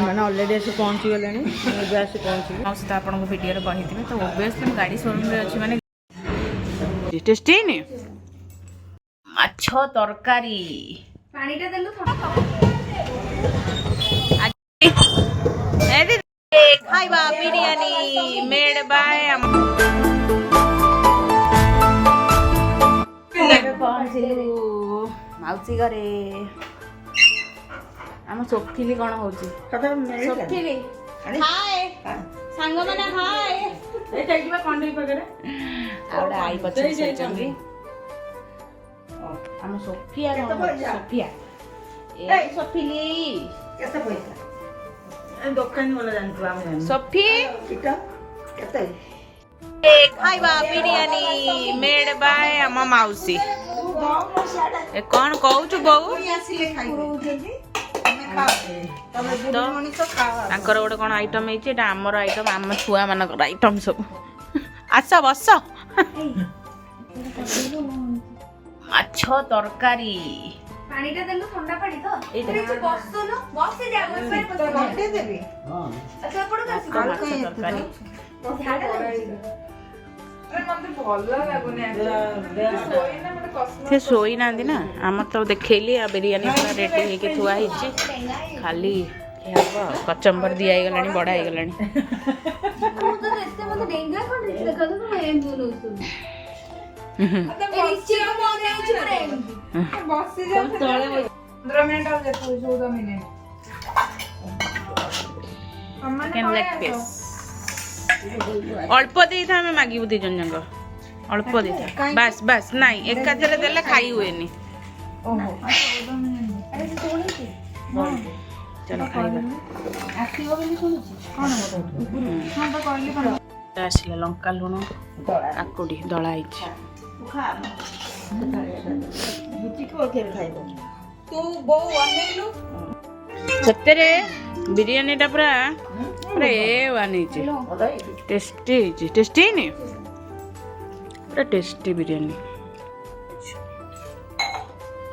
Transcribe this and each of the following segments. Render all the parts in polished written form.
मैंने ऑलरेडी आसी पहुँची गले आसी पहुँची तो आपको वीडियो कही तो ओबियसली गाड़ी शोरूम रे अच्छी माने टेस्टी ने माछ तरकारी पानीटा देलु खाइबा बिरयानी मेड बाय माउसी घरे आम सोफिली कौन होची सोफिली हाय सांग माने हाय एटा किबा कंडई पगरे आउडा आई पछे सेचंगी आम सोफिया सोफिया ए सोफिली केते पैसा दुकान वाला जानतु आम सोफी इटा केते खाइबा बिरयानी मेड बाय आम माउसी ए कौन कहू बहु तांकर गोटे कौन आइटम है आमर आइटम आम छुआ मानकर आइटम सब आस बस माछ तरकारी पानीटा देलु ठंडा पानी तो एते बसलो बसे जा बसे देबी अच्छा पड़ गसी माछ तरकारी से शोई ना ना आम तो देखली बिरयानी पूरा रेडी होके थुआ खाली कचम्बर दिया गलानी बड़ा हो गलानी अल्प दे था मैं मागिबु दी जन जंग अल्प दे था बस बस नहीं एक काजरे देले खाई हुए नी ओहो चलो खाइबा आसीबो बोली सुनुची कोन हां तो कहली कोन आसिला लंका लुण काकुडी दळा आइछ खा बुची को खेल खाइबो तू बो अनेलु सत्तरे बिरयानी टा पूरा पूरा ए वानी टेस्टी ने पूरा टेस्टी बिरयानी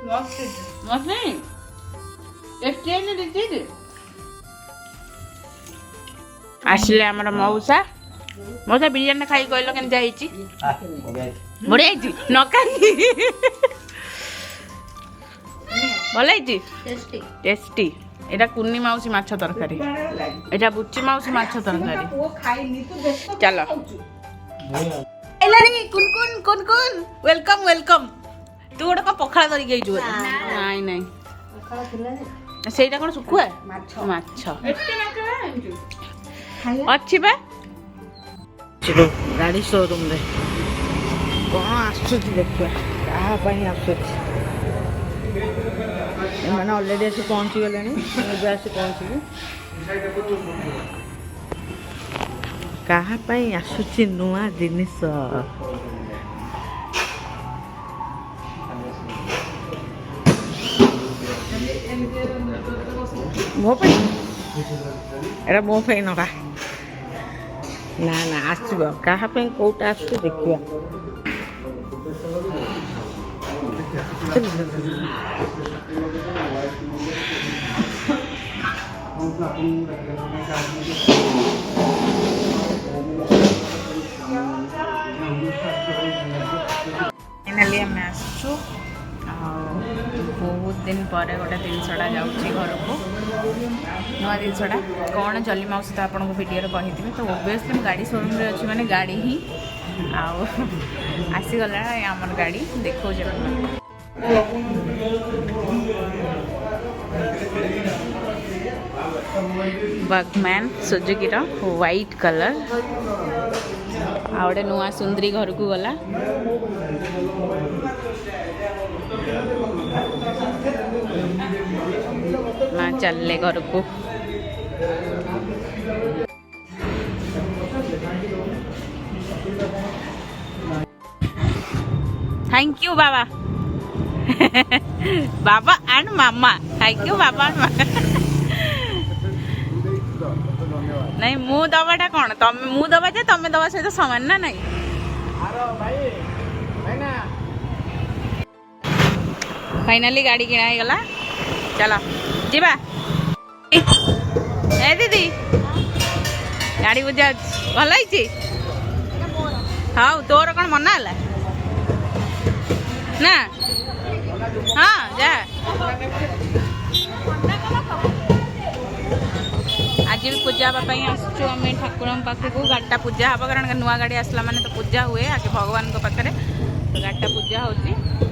मस्त नहीं टेस्टी ने टेस्टी आसिले हमर मौसा मौसा बिरयानी खाई कहलो केन जाईची बढिया आइची न खाई भल आइची टेस्टी टेस्टी एटा कुन्नी माउसी माछ तरकारी एटा बुच्ची माउसी माछ तरकारी वो खाइनी तू देख चलो एलारी कुन कुन कुन कुन वेलकम वेलकम तू गोटे पखाड़ा धरिक आइछु नाई नाई पखाड़ा थिला सेटा कोन सुखुआ माछ माछ एते ना अच्छी बा चलो गाड़ी शोरूम रे कौन आसुची देखिए कहा पाई आसुची मैंने ऑलरेडी आसी पहुँची गले आसी पहुँची कहा पाई आसुची नुआ जिनिस मो पे एरा मो पे नका ना ना आसब कहा कौटा आस देखा फाइनाली आम आसु बहुत दिन पर गोटे जिनसटा जाऊँगी घर को नुआ जिनसटा कौन जली माउसी तो आपको वीडियो कही तो ओबियसली गाड़ी शोरूम रे अच्छी माने गाड़ी ही आसीगला आमर गाड़ी देखो बगमैन सुजुकी व्हाइट कलर आउटे नुआ सुंदरी घर को गला माँ चलले घर को थैंक यू बाबा बाबा एंड मामा थैंक यू बाबा एंड मामा नहीं मु दबाटा कौन तुम मु दबा जे तुम दबा सहित समान ना नहीं फाइनाली गाड़ी किना गला चलो जीवा ए दीदी गाड़ी बुझा भल हाँ तोर कौन मना है ना हाँ जा आज भी पूजा हाँपाई आसचु आम ठाकुर पाखक गाड़ीटा पूजा हम कारण नुआ गाड़ी आसला माने तो पूजा हुए आगे भगवान पाखे तो गाड़ीटा पूजा होची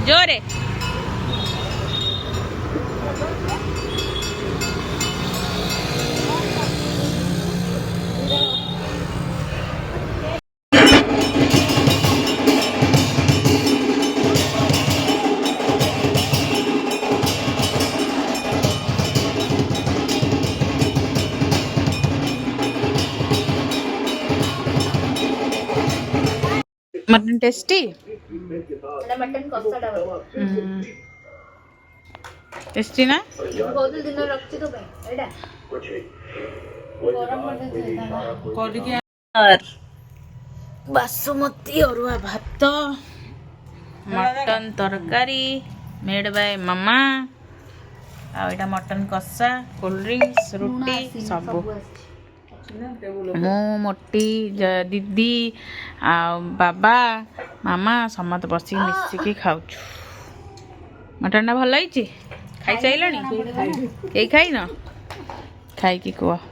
जोरे मटन टेस्टी मटन कषाटा टेस्टी ना बहुत दिन रखी तो एटा गरम कर बासुमती अरुआ भात मटन तरकारी मेड बाय मामा आटा मटन कषा कोल्ड ड्रिंक्स रुटी सब मो मोटी दीदी आ बाबा मामा समस्त बस मिसिकी खाऊ मटन भल खाई सारे कई खाई न खाई कह